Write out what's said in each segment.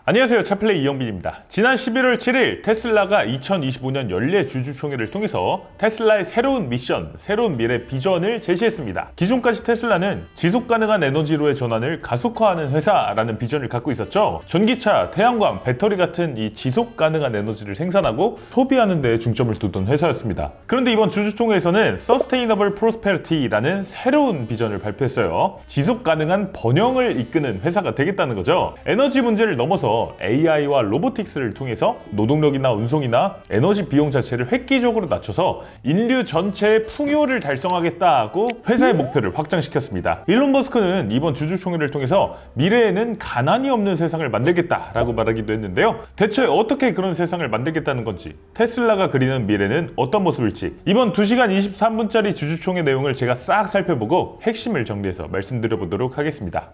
안녕하세요, 차플레이 이영빈입니다. 지난 11월 7일 테슬라가 2025년 연례 주주총회를 통해서 테슬라의 새로운 미션, 새로운 미래 비전을 제시했습니다. 기존까지 테슬라는 지속가능한 에너지로의 전환을 가속화하는 회사라는 비전을 갖고 있었죠. 전기차, 태양광, 배터리 같은 이 지속가능한 에너지를 생산하고 소비하는 데 중점을 두던 회사였습니다. 그런데 이번 주주총회에서는 Sustainable Prosperity라는 새로운 비전을 발표했어요. 지속가능한 번영을 이끄는 회사가 되겠다는 거죠. 에너지 문제를 넘어서 AI와 로보틱스를 통해서 노동력이나 운송이나 에너지 비용 자체를 획기적으로 낮춰서 인류 전체의 풍요를 달성하겠다고 회사의 목표를 확장시켰습니다. 일론 머스크는 이번 주주총회를 통해서 미래에는 가난이 없는 세상을 만들겠다라고 말하기도 했는데요. 대체 어떻게 그런 세상을 만들겠다는 건지, 테슬라가 그리는 미래는 어떤 모습일지, 이번 2시간 23분짜리 주주총회 내용을 제가 싹 살펴보고 핵심을 정리해서 말씀드려보도록 하겠습니다.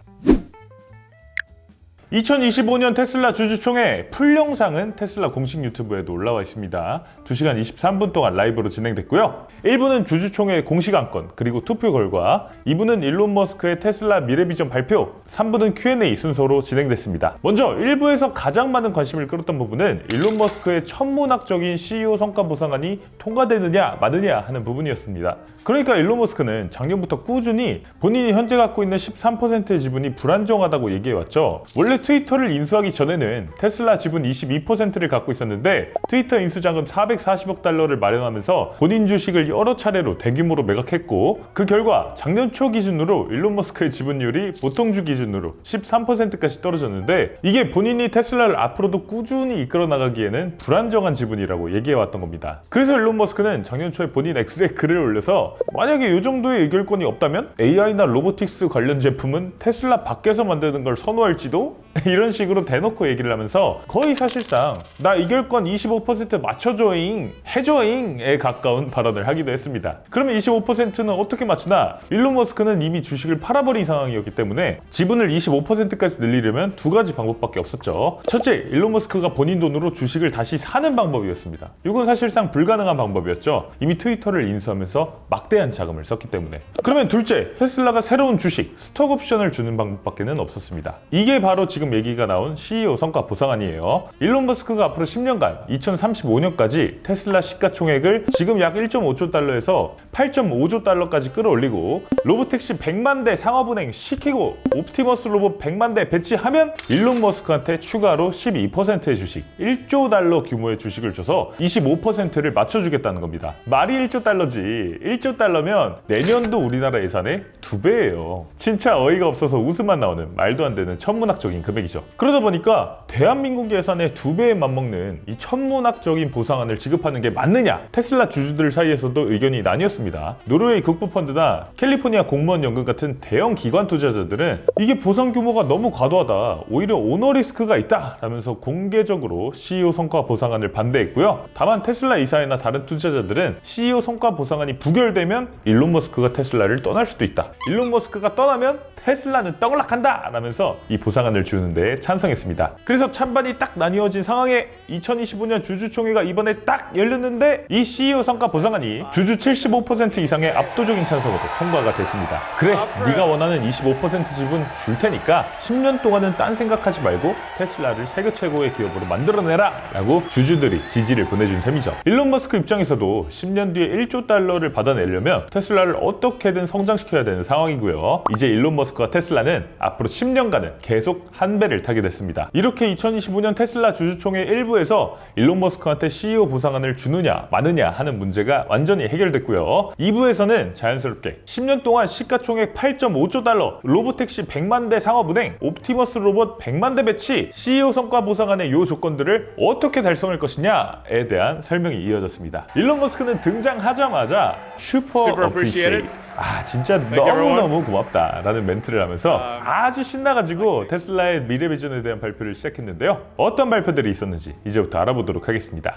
2025년 테슬라 주주총회 풀 영상은 테슬라 공식 유튜브에도 올라와 있습니다. 2시간 23분 동안 라이브로 진행됐고요. 1부는 주주총회 공식 안건 그리고 투표 결과, 2부는 일론 머스크의 테슬라 미래 비전 발표, 3부는 Q&A 순서로 진행됐습니다. 먼저 1부에서 가장 많은 관심을 끌었던 부분은 일론 머스크의 천문학적인 CEO 성과 보상안이 통과되느냐 마느냐 하는 부분이었습니다. 그러니까 일론 머스크는 작년부터 꾸준히 본인이 현재 갖고 있는 13%의 지분이 불안정하다고 얘기해왔죠. 원래 트위터를 인수하기 전에는 테슬라 지분 22%를 갖고 있었는데 트위터 인수자금 440억 달러를 마련하면서 본인 주식을 여러 차례로 대규모로 매각했고, 그 결과 작년 초 기준으로 일론 머스크의 지분율이 보통주 기준으로 13%까지 떨어졌는데, 이게 본인이 테슬라를 앞으로도 꾸준히 이끌어 나가기에는 불안정한 지분이라고 얘기해왔던 겁니다. 그래서 일론 머스크는 작년 초에 본인 X에 글을 올려서 만약에 이 정도의 의결권이 없다면 AI나 로보틱스 관련 제품은 테슬라 밖에서 만드는 걸 선호할지도 이런 식으로 대놓고 얘기를 하면서 거의 사실상 나 의결권 25% 맞춰줘잉, 해줘잉에 가까운 발언을 하기도 했습니다. 그러면 25%는 어떻게 맞추나? 일론 머스크는 이미 주식을 팔아버린 상황이었기 때문에 지분을 25%까지 늘리려면 두 가지 방법밖에 없었죠. 첫째, 일론 머스크가 본인 돈으로 주식을 다시 사는 방법이었습니다. 이건 사실상 불가능한 방법이었죠. 이미 트위터를 인수하면서 막대한 자금을 썼기 때문에. 그러면 둘째, 테슬라가 새로운 주식, 스톡 옵션을 주는 방법밖에는 없었습니다. 이게 바로 지금 얘기가 나온 CEO 성과 보상안이에요. 일론 머스크가 앞으로 10년간 2035년까지 테슬라 시가총액을 지금 약 1.5조 달러에서 8.5조 달러까지 끌어올리고, 로보택시 100만 대 상업운행 시키고 옵티머스 로봇 100만 대 배치하면 일론 머스크한테 추가로 12%의 주식, 1조 달러 규모의 주식을 줘서 25%를 맞춰주겠다는 겁니다. 말이 1조 달러지. 1조 달러면 내년도 우리나라 예산의 2배예요. 진짜 어이가 없어서 웃음만 나오는 말도 안 되는 천문학적인 금액이죠. 그러다 보니까 대한민국 예산의 2배에 맞먹는 이 천문학적인 보상안을 지급하는 게 맞느냐? 테슬라 주주들 사이에서도 의견이 나뉘었습니다. 노르웨이 국부펀드나 캘리포니아 공무원 연금 같은 대형 기관 투자자들은 이게 보상 규모가 너무 과도하다, 오히려 오너 리스크가 있다 라면서 공개적으로 CEO 성과 보상안을 반대했고요. 다만 테슬라 이사회나 다른 투자자들은 CEO 성과 보상안이 부결되면 일론 머스크가 테슬라를 떠날 수도 있다, 일론 머스크가 떠나면 테슬라는 떡락한다 라면서 이 보상안을 주는데 찬성했습니다. 그래서 찬반이 딱 나뉘어진 상황에 2025년 주주총회가 이번에 딱 열렸는데, 이 CEO 성과 보상안이 주주 75% 이상의 압도적인 찬성으로 통과가 됐습니다. 그래, 네가 원하는 25% 지분 줄 테니까 10년 동안은 딴 생각하지 말고 테슬라를 세계 최고의 기업으로 만들어내라 라고 주주들이 지지를 보내준 셈이죠. 일론 머스크 입장에서도 10년 뒤에 1조 달러를 받아내려면 테슬라를 어떻게든 성장시켜야 되는 상황이고요. 이제 일론 머스크와 테슬라는 앞으로 10년간은 계속 한 배를 타게 됐습니다. 이렇게 2025년 테슬라 주주총회 1부에서 일론 머스크한테 CEO 보상안을 주느냐 마느냐 하는 문제가 완전히 해결됐고요. 2부에서는 자연스럽게 10년 동안 시가총액 8.5조 달러, 로보택시 100만 대 상업운행, 옵티머스 로봇 100만 대 배치, CEO 성과 보상안의 요 조건들을 어떻게 달성할 것이냐에 대한 설명이 이어졌습니다. 일론 머스크는 등장하자마자 슈퍼 어프리시에이트, 진짜 너무너무 고맙다 라는 멘트를 하면서 아주 신나가지고 테슬라의 미래 비전에 대한 발표를 시작했는데요. 어떤 발표들이 있었는지 이제부터 알아보도록 하겠습니다.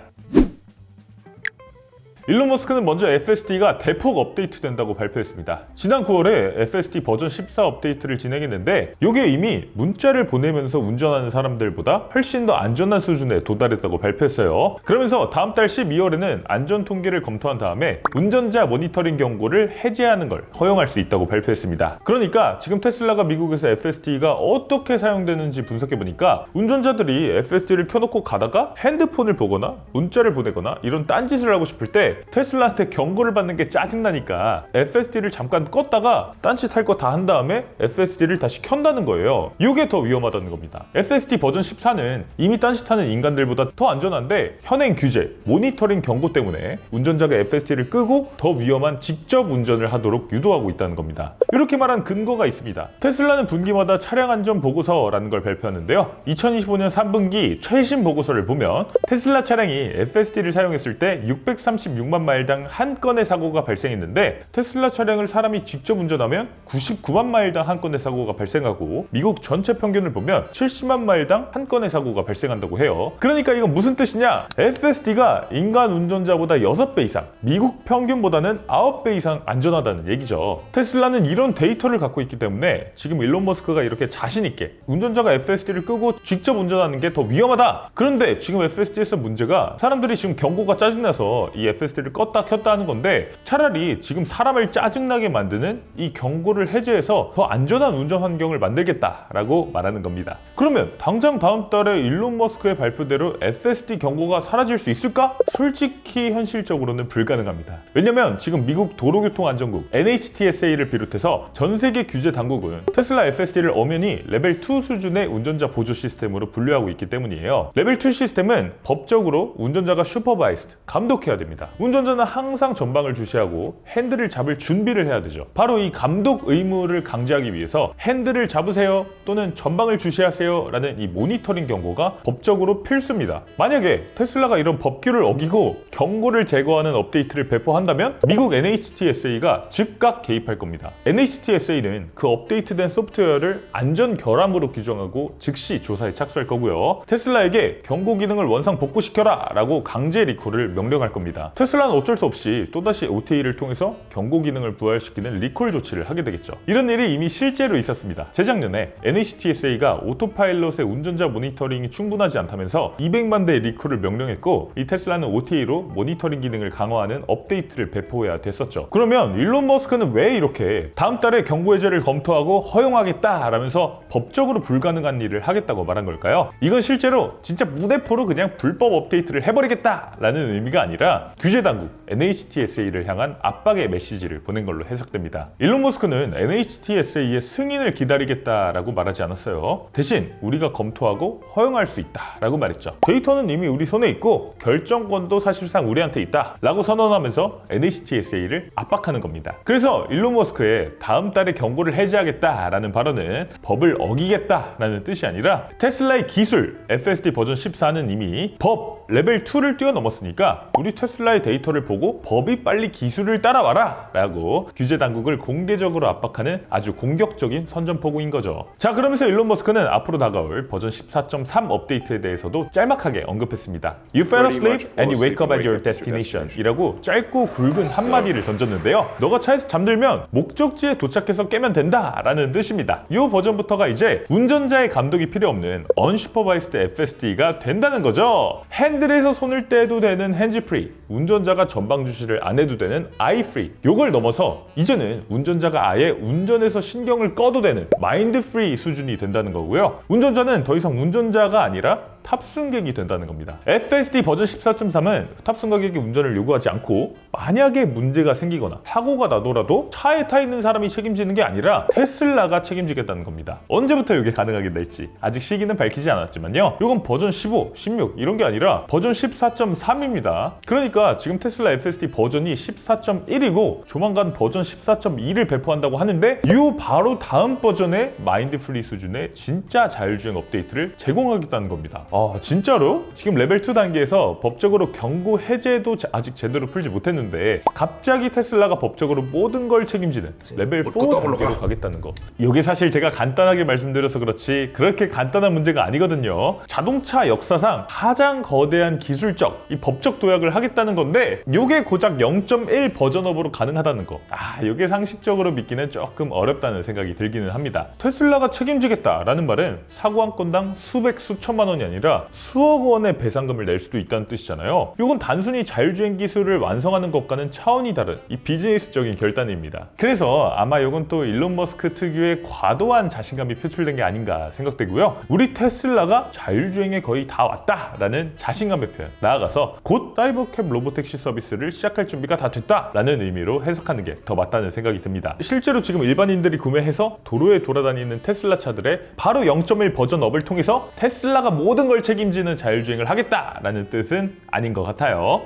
일론 머스크는 먼저 FSD가 대폭 업데이트된다고 발표했습니다. 지난 9월에 FSD 버전 14 업데이트를 진행했는데 이게 이미 문자를 보내면서 운전하는 사람들보다 훨씬 더 안전한 수준에 도달했다고 발표했어요. 그러면서 다음 달 12월에는 안전 통계를 검토한 다음에 운전자 모니터링 경고를 해제하는 걸 허용할 수 있다고 발표했습니다. 그러니까 지금 테슬라가 미국에서 FSD가 어떻게 사용되는지 분석해보니까 운전자들이 FSD를 켜놓고 가다가 핸드폰을 보거나 문자를 보내거나 이런 딴짓을 하고 싶을 때 테슬라한테 경고를 받는 게 짜증나니까 FSD를 잠깐 껐다가 딴짓 할 거 다 한 다음에 FSD를 다시 켠다는 거예요. 이게 더 위험하다는 겁니다. FSD 버전 14는 이미 딴짓하는 인간들보다 더 안전한데 현행 규제, 모니터링 경고 때문에 운전자가 FSD를 끄고 더 위험한 직접 운전을 하도록 유도하고 있다는 겁니다. 이렇게 말한 근거가 있습니다. 테슬라는 분기마다 차량 안전 보고서라는 걸 발표하는데요. 2025년 3분기 최신 보고서를 보면 테슬라 차량이 FSD를 사용했을 때 636만 마일당 한 건의 사고가 발생했는데 테슬라 차량을 사람이 직접 운전하면 99만 마일당 한 건의 사고가 발생하고 미국 전체 평균을 보면 70만 마일당 한 건의 사고가 발생한다고 해요. 그러니까 이건 무슨 뜻이냐? FSD가 인간 운전자보다 6배 이상, 미국 평균보다는 9배 이상 안전하다는 얘기죠. 테슬라는 이런 데이터를 갖고 있기 때문에 지금 일론 머스크가 이렇게 자신 있게 운전자가 FSD를 끄고 직접 운전하는 게 더 위험하다. 그런데 지금 FSD에서 문제가 사람들이 지금 경고가 짜증나서 이 FSD를 껐다 켰다 하는 건데 차라리 지금 사람을 짜증나게 만드는 이 경고를 해제해서 더 안전한 운전 환경을 만들겠다라고 말하는 겁니다. 그러면 당장 다음 달에 일론 머스크의 발표대로 FSD 경고가 사라질 수 있을까? 솔직히 현실적으로는 불가능합니다. 왜냐면 지금 미국 도로교통안전국 NHTSA를 비롯해서 전 세계 규제 당국은 테슬라 FSD를 엄연히 레벨 2 수준의 운전자 보조 시스템으로 분류하고 있기 때문이에요. 레벨 2 시스템은 법적으로 운전자가 슈퍼바이스드, 감독해야 됩니다. 운전자는 항상 전방을 주시하고 핸들을 잡을 준비를 해야 되죠. 바로 이 감독 의무를 강제하기 위해서 핸들을 잡으세요 또는 전방을 주시하세요 라는 이 모니터링 경고가 법적으로 필수입니다. 만약에 테슬라가 이런 법규를 어기고 경고를 제거하는 업데이트를 배포한다면 미국 NHTSA가 즉각 개입할 겁니다. NHTSA는 그 업데이트된 소프트웨어를 안전 결함으로 규정하고 즉시 조사에 착수할 거고요. 테슬라에게 경고 기능을 원상 복구시켜라 라고 강제 리콜을 명령할 겁니다. 테슬라는 어쩔 수 없이 또다시 OTA를 통해서 경고 기능을 부활시키는 리콜 조치를 하게 되겠죠. 이런 일이 이미 실제로 있었습니다. 재작년에 NHTSA가 오토파일럿의 운전자 모니터링이 충분하지 않다면서 200만 대의 리콜을 명령했고 이 테슬라는 OTA로 모니터링 기능을 강화하는 업데이트를 배포해야 됐었죠. 그러면 일론 머스크는 왜 이렇게 다음 달에 경고 해제를 검토하고 허용하겠다라면서 법적으로 불가능한 일을 하겠다고 말한 걸까요? 이건 실제로 진짜 무대포로 그냥 불법 업데이트를 해버리겠다라는 의미가 아니라 규제 당국 NHTSA를 향한 압박의 메시지를 보낸 걸로 해석됩니다. 일론 머스크는 NHTSA의 승인을 기다리겠다라고 말하지 않았어요. 대신 우리가 검토하고 허용할 수 있다라고 말했죠. 데이터는 이미 우리 손에 있고 결정권도 사실상 우리한테 있다 라고 선언하면서 NHTSA를 압박하는 겁니다. 그래서 일론 머스크의 다음 달에 경고를 해제하겠다라는 발언은 법을 어기겠다라는 뜻이 아니라 테슬라의 기술 FSD 버전 14는 이미 법 레벨 2를 뛰어넘었으니까 우리 테슬라의 데이터를 보고 법이 빨리 기술을 따라와라 라고 규제 당국을 공개적으로 압박하는 아주 공격적인 선전포고인 거죠. 자, 그러면서 일론 머스크는 앞으로 다가올 버전 14.3 업데이트에 대해서도 짤막하게 언급했습니다. You fell asleep and you wake up at your destination 이라고 짧고 굵은 한마디를 던졌는데요. 너가 차에서 잠들면 목적지에 도착해서 깨면 된다 라는 뜻입니다. 이 버전부터가 이제 운전자의 감독이 필요 없는 unsupervised FSD가 된다는 거죠. 핸들에서 손을 떼도 되는 핸즈프리, 운전자가 전방 주시를 안 해도 되는 아이프리, 요걸 넘어서 이제는 운전자가 아예 운전에서 신경을 꺼도 되는 마인드프리 수준이 된다는 거고요. 운전자는 더 이상 운전자가 아니라 탑승객이 된다는 겁니다. FSD 버전 14.3은 탑승객에게 운전을 요구하지 않고 만약에 문제가 생기거나 사고가 나더라도 차에 타 있는 사람이 책임지는 게 아니라 테슬라가 책임지겠다는 겁니다. 언제부터 이게 가능하게 될지 아직 시기는 밝히지 않았지만요. 이건 버전 15, 16 이런 게 아니라 버전 14.3입니다. 그러니까 지금 테슬라 FSD 버전이 14.1이고 조만간 버전 14.2를 배포한다고 하는데 이 바로 다음 버전의 마인드프리 수준의 진짜 자율주행 업데이트를 제공하겠다는 겁니다. 진짜로? 지금 레벨 2 단계에서 법적으로 경고 해제도 아직 제대로 풀지 못했는데 갑자기 테슬라가 법적으로 모든 걸 책임지는 레벨 4 단계로 가겠다는 거. 이게 사실 제가 간단하게 말씀드려서 그렇지 그렇게 간단한 문제가 아니거든요. 자동차 역사상 가장 거대한 기술적, 이 법적 도약을 하겠다는 건데 이게 고작 0.1 버전업으로 가능하다는 거. 이게 상식적으로 믿기는 조금 어렵다는 생각이 들기는 합니다. 테슬라가 책임지겠다라는 말은 사고 한 건당 수백, 수천만 원이 아니라 수억 원의 배상금을 낼 수도 있다는 뜻이잖아요. 이건 단순히 자율주행 기술을 완성하는 것과는 차원이 다른 이 비즈니스적인 결단입니다. 그래서 아마 이건 또 일론 머스크 특유의 과도한 자신감이 표출된 게 아닌가 생각되고요. 우리 테슬라가 자율주행에 거의 다 왔다라는 자신감의 표현, 나아가서 곧 사이버캡 로보택시 서비스를 시작할 준비가 다 됐다라는 의미로 해석하는 게 더 맞다는 생각이 듭니다. 실제로 지금 일반인들이 구매해서 도로에 돌아다니는 테슬라 차들의 바로 0.1 버전업을 통해서 테슬라가 모든 걸 책임지는 자율주행을 하겠다라는 뜻은 아닌 것 같아요.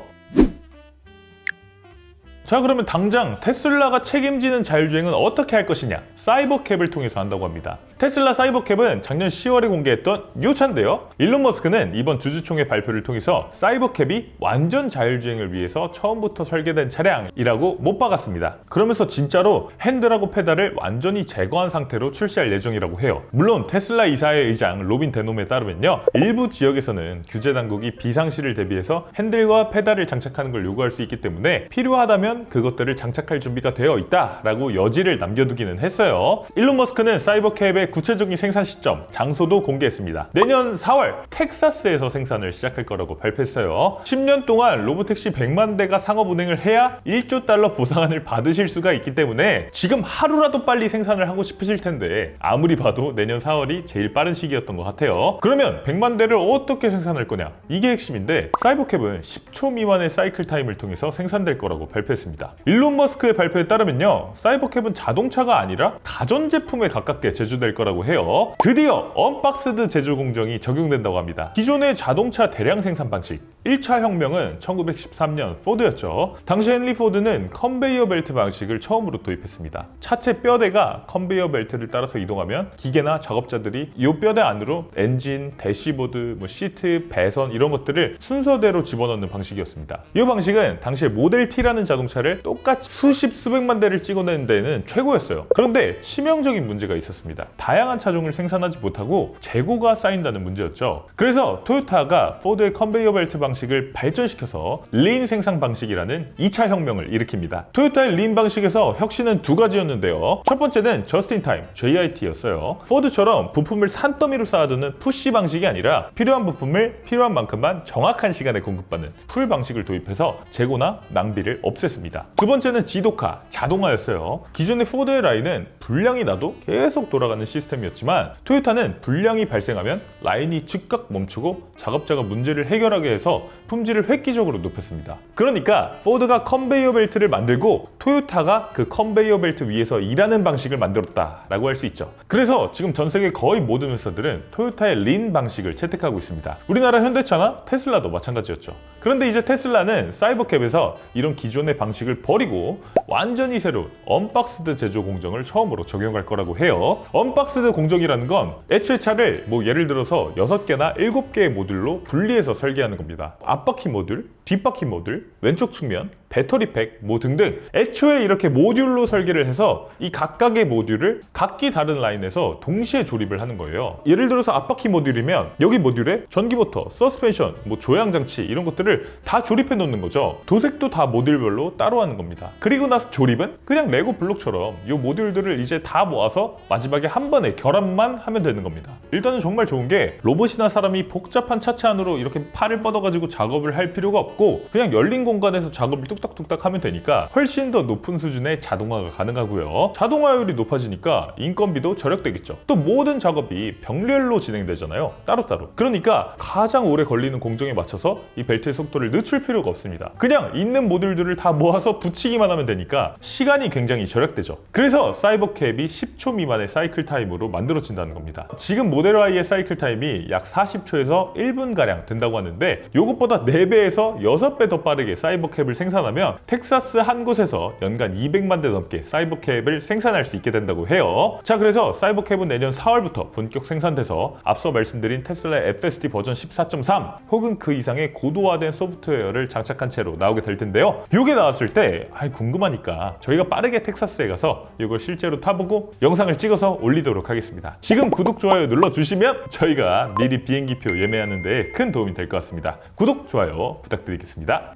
자, 그러면 당장 테슬라가 책임지는 자율주행은 어떻게 할 것이냐? 사이버캡을 통해서 한다고 합니다. 테슬라 사이버캡은 작년 10월에 공개했던 이 차인데요. 일론 머스크는 이번 주주총회 발표를 통해서 사이버캡이 완전 자율주행을 위해서 처음부터 설계된 차량이라고 못 박았습니다. 그러면서 진짜로 핸들하고 페달을 완전히 제거한 상태로 출시할 예정이라고 해요. 물론 테슬라 이사회 의장 로빈 데놈에 따르면요, 일부 지역에서는 규제 당국이 비상시를 대비해서 핸들과 페달을 장착하는 걸 요구할 수 있기 때문에 필요하다면 그것들을 장착할 준비가 되어 있다라고 여지를 남겨두기는 했어요. 일론 머스크는 사이버캡의 구체적인 생산 시점, 장소도 공개했습니다. 내년 4월 텍사스에서 생산을 시작할 거라고 발표했어요. 10년 동안 로보택시 100만 대가 상업 운행을 해야 1조 달러 보상안을 받으실 수가 있기 때문에 지금 하루라도 빨리 생산을 하고 싶으실 텐데 아무리 봐도 내년 4월이 제일 빠른 시기였던 것 같아요. 그러면 100만 대를 어떻게 생산할 거냐? 이게 핵심인데 사이버캡은 10초 미만의 사이클 타임을 통해서 생산될 거라고 발표했습니다. 일론 머스크의 발표에 따르면요, 사이버캡은 자동차가 아니라 가전제품에 가깝게 제조될 거라고 해요. 드디어 언박스드 제조 공정이 적용된다고 합니다. 기존의 자동차 대량 생산 방식 1차 혁명은 1913년 포드였죠. 당시 헨리 포드는 컨베이어 벨트 방식을 처음으로 도입했습니다. 차체 뼈대가 컨베이어 벨트를 따라서 이동하면 기계나 작업자들이 이 뼈대 안으로 엔진, 대시보드, 시트, 배선 이런 것들을 순서대로 집어넣는 방식이었습니다. 이 방식은 당시에 모델 T라는 자동차를 똑같이 수십 수백만 대를 찍어내는 데는 최고였어요. 그런데 치명적인 문제가 있었습니다. 다양한 차종을 생산하지 못하고 재고가 쌓인다는 문제였죠. 그래서 토요타가 포드의 컨베이어 벨트 방식을 발전시켜서 린 생산 방식이라는 2차 혁명을 일으킵니다. 토요타의 린 방식에서 혁신은 두 가지였는데요. 첫 번째는 저스트인타임, JIT였어요. 포드처럼 부품을 산더미로 쌓아두는 푸시 방식이 아니라 필요한 부품을 필요한 만큼만 정확한 시간에 공급받는 풀 방식을 도입해서 재고나 낭비를 없앴습니다. 두 번째는 지도카, 자동화였어요. 기존의 포드의 라인은 불량이 나도 계속 돌아가는 시스템이었지만 토요타는 불량이 발생하면 라인이 즉각 멈추고 작업자가 문제를 해결하게 해서 품질을 획기적으로 높였습니다. 그러니까 포드가 컨베이어 벨트를 만들고 토요타가 그 컨베이어 벨트 위에서 일하는 방식을 만들었다라고 할 수 있죠. 그래서 지금 전 세계 거의 모든 회사들은 토요타의 린 방식을 채택하고 있습니다. 우리나라 현대차나 테슬라도 마찬가지였죠. 그런데 이제 테슬라는 사이버캡에서 이런 기존의 방식을 버리고 완전히 새로운 언박스드 제조 공정을 처음으로 적용할 거라고 해요. 언박스드 공정이라는 건 애초에 차를 예를 들어서 6개나 7개의 모듈로 분리해서 설계하는 겁니다. 앞바퀴 모듈, 뒷바퀴 모듈, 왼쪽 측면, 배터리팩 등등 애초에 이렇게 모듈로 설계를 해서 이 각각의 모듈을 각기 다른 라인에서 동시에 조립을 하는 거예요. 예를 들어서 앞바퀴 모듈이면 여기 모듈에 전기모터, 서스펜션, 조향장치 이런 것들을 다 조립해 놓는 거죠. 도색도 다 모듈별로 따로 하는 겁니다. 그리고 나서 조립은 그냥 레고 블록처럼 이 모듈들을 이제 다 모아서 마지막에 한 번에 결합만 하면 되는 겁니다. 일단은 정말 좋은 게 로봇이나 사람이 복잡한 차체 안으로 이렇게 팔을 뻗어가지고 작업을 할 필요가 없고 그냥 열린 공간에서 작업을 뚝딱뚝딱 하면 되니까 훨씬 더 높은 수준의 자동화가 가능하고요. 자동화율이 높아지니까 인건비도 절약되겠죠. 또 모든 작업이 병렬로 진행되잖아요. 따로따로. 그러니까 가장 오래 걸리는 공정에 맞춰서 이 벨트의 속도를 늦출 필요가 없습니다. 그냥 있는 모듈들을 다 모아서 붙이기만 하면 되니까 시간이 굉장히 절약되죠. 그래서 사이버캡이 10초 미만의 사이클 타임으로 만들어진다는 겁니다. 지금 모델 Y의 사이클 타임이 약 40초에서 1분가량 된다고 하는데 이것보다 4배에서 6배 더 빠르게 사이버캡을 생산하면 출원하면 텍사스 한 곳에서 연간 200만 대 넘게 사이버캡을 생산할 수 있게 된다고 해요. 자, 그래서 사이버캡은 내년 4월부터 본격 생산돼서 앞서 말씀드린 테슬라의 FSD 버전 14.3 혹은 그 이상의 고도화된 소프트웨어를 장착한 채로 나오게 될 텐데요. 이게 나왔을 때 궁금하니까 저희가 빠르게 텍사스에 가서 이걸 실제로 타보고 영상을 찍어서 올리도록 하겠습니다. 지금 구독, 좋아요 눌러주시면 저희가 미리 비행기표 예매하는 데 큰 도움이 될 것 같습니다. 구독, 좋아요 부탁드리겠습니다.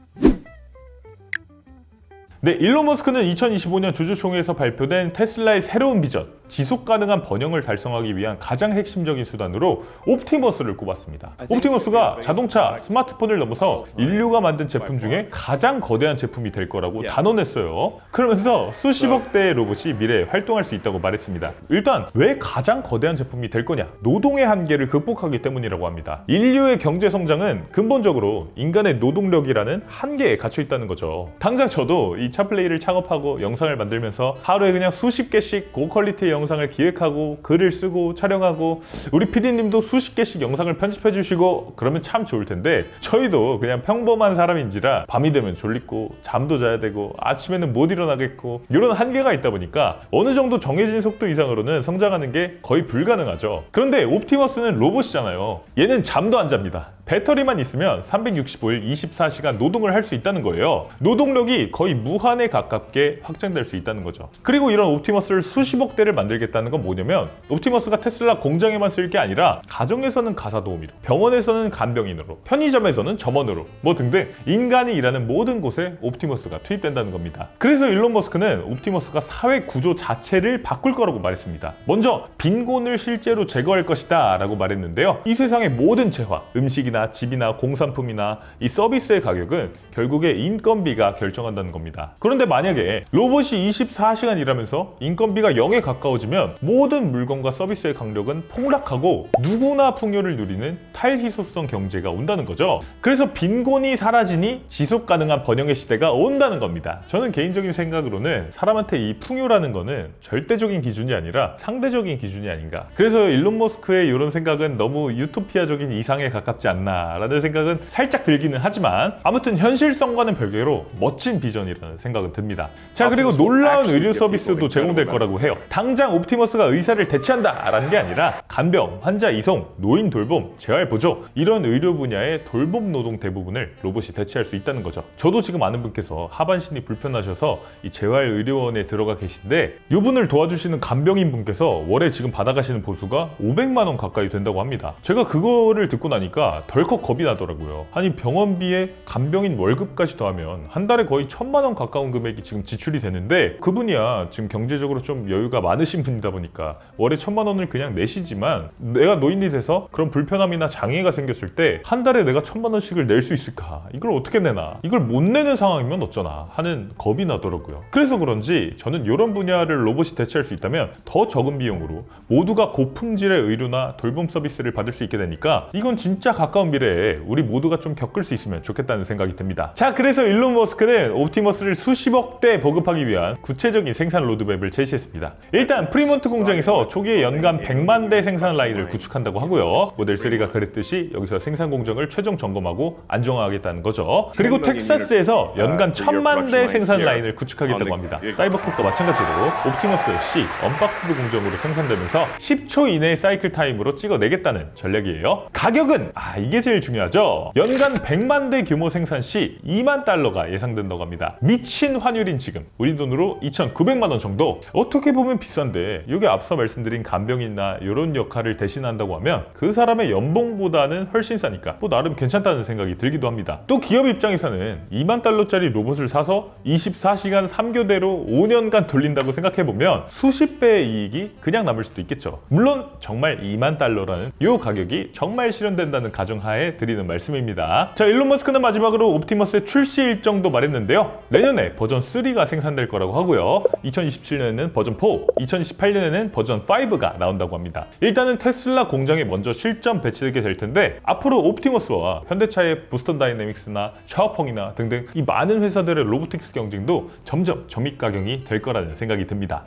네, 일론 머스크는 2025년 주주총회에서 발표된 테슬라의 새로운 비전, 지속 가능한 번영을 달성하기 위한 가장 핵심적인 수단으로 옵티머스를 꼽았습니다. 옵티머스가 자동차, 스마트폰을 넘어서 인류가 만든 제품 중에 가장 거대한 제품이 될 거라고 단언했어요. 그러면서 수십억 대의 로봇이 미래에 활동할 수 있다고 말했습니다. 일단 왜 가장 거대한 제품이 될 거냐? 노동의 한계를 극복하기 때문이라고 합니다. 인류의 경제 성장은 근본적으로 인간의 노동력이라는 한계에 갇혀 있다는 거죠. 당장 저도 이 차플레이를 창업하고 영상을 만들면서 하루에 그냥 수십 개씩 고퀄리티의 영상을 기획하고 글을 쓰고 촬영하고 우리 PD님도 수십 개씩 영상을 편집해 주시고 그러면 참 좋을 텐데 저희도 그냥 평범한 사람인지라 밤이 되면 졸리고 잠도 자야 되고 아침에는 못 일어나겠고 이런 한계가 있다 보니까 어느 정도 정해진 속도 이상으로는 성장하는 게 거의 불가능하죠. 그런데 옵티머스는 로봇이잖아요. 얘는 잠도 안 잡니다. 배터리만 있으면 365일 24시간 노동을 할 수 있다는 거예요. 노동력이 거의 무한에 가깝게 확장될 수 있다는 거죠. 그리고 이런 옵티머스를 수십억 대를 만들겠다는 건 뭐냐면 옵티머스가 테슬라 공장에만 쓸 게 아니라 가정에서는 가사 도우미로, 병원에서는 간병인으로, 편의점에서는 점원으로 뭐 등등 인간이 일하는 모든 곳에 옵티머스가 투입된다는 겁니다. 그래서 일론 머스크는 옵티머스가 사회 구조 자체를 바꿀 거라고 말했습니다. 먼저 빈곤을 실제로 제거할 것이다 라고 말했는데요. 이 세상의 모든 재화, 음식이나 집이나 공산품이나 이 서비스의 가격은 결국에 인건비가 결정한다는 겁니다. 그런데 만약에 로봇이 24시간 일하면서 인건비가 0에 가까워지면 모든 물건과 서비스의 강력은 폭락하고 누구나 풍요를 누리는 탈희소성 경제가 온다는 거죠. 그래서 빈곤이 사라지니 지속 가능한 번영의 시대가 온다는 겁니다. 저는 개인적인 생각으로는 사람한테 이 풍요라는 거는 절대적인 기준이 아니라 상대적인 기준이 아닌가. 그래서 일론 머스크의 이런 생각은 너무 유토피아적인 이상에 가깝지 않나 라는 생각은 살짝 들기는 하지만 아무튼 현실성과는 별개로 멋진 비전이라는 생각은 듭니다. 자, 그리고 놀라운 의료 서비스도 제공될 거라고 해요. 당장 옵티머스가 의사를 대체한다 라는 게 아니라 간병, 환자 이송, 노인 돌봄, 재활 보조 이런 의료 분야의 돌봄 노동 대부분을 로봇이 대체할 수 있다는 거죠. 저도 지금 아는 분께서 하반신이 불편하셔서 이 재활의료원에 들어가 계신데 이분을 도와주시는 간병인 분께서 월에 지금 받아가시는 보수가 500만 원 가까이 된다고 합니다. 제가 그거를 듣고 나니까 덜컥 겁이 나더라고요. 아니 병원비에 간병인 월급까지 더하면 한 달에 거의 1,000만 원 가까운 금액이 지금 지출이 되는데 그분이야 지금 경제적으로 좀 여유가 많으신 분이다 보니까 월에 1,000만 원을 그냥 내시지만 내가 노인이 돼서 그런 불편함이나 장애가 생겼을 때 한 달에 내가 1,000만 원씩을 낼 수 있을까? 이걸 어떻게 내나? 이걸 못 내는 상황이면 어쩌나 하는 겁이 나더라고요. 그래서 그런지 저는 이런 분야를 로봇이 대체할 수 있다면 더 적은 비용으로 모두가 고품질의 의료나 돌봄 서비스를 받을 수 있게 되니까 이건 진짜 가까운 미래에 우리 모두가 좀 겪을 수 있으면 좋겠다는 생각이 듭니다. 자, 그래서 일론 머스크는 옵티머스를 수십억 대 보급하기 위한 구체적인 생산 로드맵을 제시했습니다. 일단 프리몬트 공장에서 초기에 연간 100만 대 생산 라인을 구축한다고 하고요. 모델 3가 그랬듯이 여기서 생산 공정을 최종 점검하고 안정화하겠다는 거죠. 그리고 텍사스에서 연간 1,000만 대 생산 라인을 구축하겠다고 합니다. 사이버캡도 마찬가지로 옵티머스 C 언박스드 공정으로 생산되면서 10초 이내의 사이클 타임으로 찍어내겠다는 전략이에요. 가격은 이게 제일 중요하죠. 연간 100만 대 규모 생산 시 2만 달러가 예상된다고 합니다. 미친 환율인 지금 우리 돈으로 2,900만 원 정도. 어떻게 보면 비싼데 이게 앞서 말씀드린 간병이나 이런 역할을 대신한다고 하면 그 사람의 연봉보다는 훨씬 싸니까 뭐 나름 괜찮다는 생각이 들기도 합니다. 또 기업 입장에서는 2만 달러짜리 로봇을 사서 24시간 3교대로 5년간 돌린다고 생각해보면 수십 배의 이익이 그냥 남을 수도 있겠죠. 물론 정말 2만 달러라는 이 가격이 정말 실현된다는 가정하에 드리는 말씀입니다. 자, 일론 머스크는 마지막으로 옵티머스의 출시 일정도 말했는데요. 내년에 버전 3가 생산될 거라고 하고요. 2027년에는 버전 4, 2028년에는 버전 5가 나온다고 합니다. 일단은 테슬라 공장에 먼저 실전 배치되게 될 텐데 앞으로 옵티머스와 현대차의 보스턴 다이내믹스나 샤오펑이나 등등 이 많은 회사들의 로보틱스 경쟁도 점점 점입가경이 될 거라는 생각이 듭니다.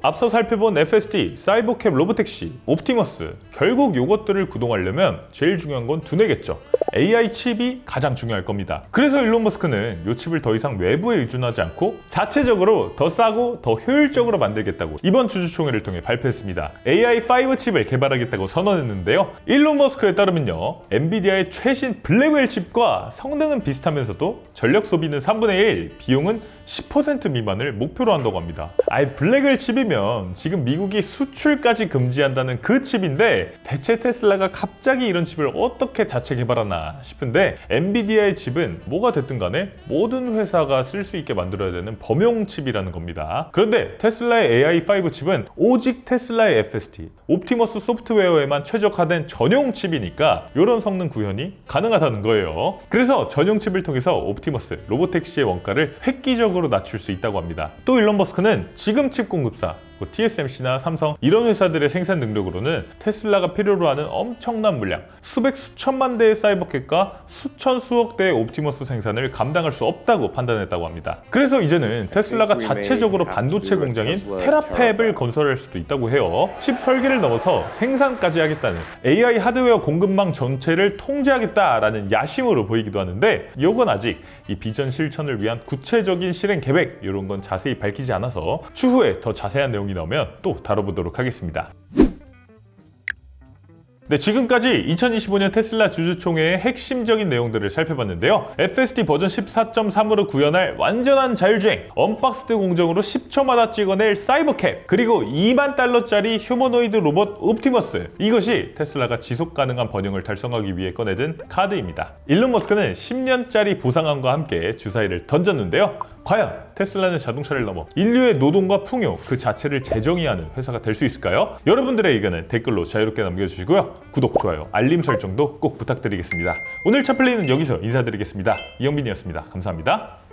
앞서 살펴본 FSD, 사이버캡 로보택시, 옵티머스 결국 이것들을 구동하려면 제일 중요한 건 두뇌겠죠. AI 칩이 가장 중요할 겁니다. 그래서 일론 머스크는 이 칩을 더 이상 외부에 의존하지 않고 자체적으로 더 싸고 더 효율적으로 만들겠다고 이번 주주총회를 통해 발표했습니다. AI5 칩을 개발하겠다고 선언했는데요. 일론 머스크에 따르면요, 엔비디아의 최신 블랙웰 칩과 성능은 비슷하면서도 전력 소비는 3분의 1, 비용은 10% 미만을 목표로 한다고 합니다. 아예 블랙웰 칩이면 지금 미국이 수출까지 금지한다는 그 칩인데 대체 테슬라가 갑자기 이런 칩을 어떻게 자체 개발하나 싶은데, 엔비디아의 칩은 뭐가 됐든 간에 모든 회사가 쓸 수 있게 만들어야 되는 범용 칩이라는 겁니다. 그런데 테슬라의 AI5 칩은 오직 테슬라의 FSD, 옵티머스 소프트웨어에만 최적화된 전용 칩이니까 이런 성능 구현이 가능하다는 거예요. 그래서 전용 칩을 통해서 옵티머스, 로보택시의 원가를 획기적으로 낮출 수 있다고 합니다. 또 일론 머스크는 지금 칩 공급사 TSMC나 삼성 이런 회사들의 생산 능력으로는 테슬라가 필요로 하는 엄청난 물량, 수백 수천만 대의 사이버캣과 수천 수억 대의 옵티머스 생산을 감당할 수 없다고 판단했다고 합니다. 그래서 이제는 테슬라가 자체적으로 반도체 공장인 테라팹을 건설할 수도 있다고 해요. 칩 설계를 넘어서 생산까지 하겠다는, AI 하드웨어 공급망 전체를 통제하겠다라는 야심으로 보이기도 하는데, 이건 아직 이 비전 실천을 위한 구체적인 실행 계획, 이런 건 자세히 밝히지 않아서 추후에 더 자세한 내용이 나오면 또 다뤄보도록 하겠습니다. 네, 지금까지 2025년 테슬라 주주총회의 핵심적인 내용들을 살펴봤는데요. FSD 버전 14.3으로 구현할 완전한 자율주행, 언박스드 공정으로 10초마다 찍어낼 사이버캡, 그리고 $20,000짜리 휴머노이드 로봇 옵티머스, 이것이 테슬라가 지속가능한 번영을 달성하기 위해 꺼내든 카드입니다. 일론 머스크는 10년짜리 보상안과 함께 주사위를 던졌는데요. 과연 테슬라는 자동차를 넘어 인류의 노동과 풍요 그 자체를 재정의하는 회사가 될 수 있을까요? 여러분들의 의견은 댓글로 자유롭게 남겨주시고요. 구독, 좋아요, 알림 설정도 꼭 부탁드리겠습니다. 오늘 차플레이는 여기서 인사드리겠습니다. 이영빈이었습니다. 감사합니다.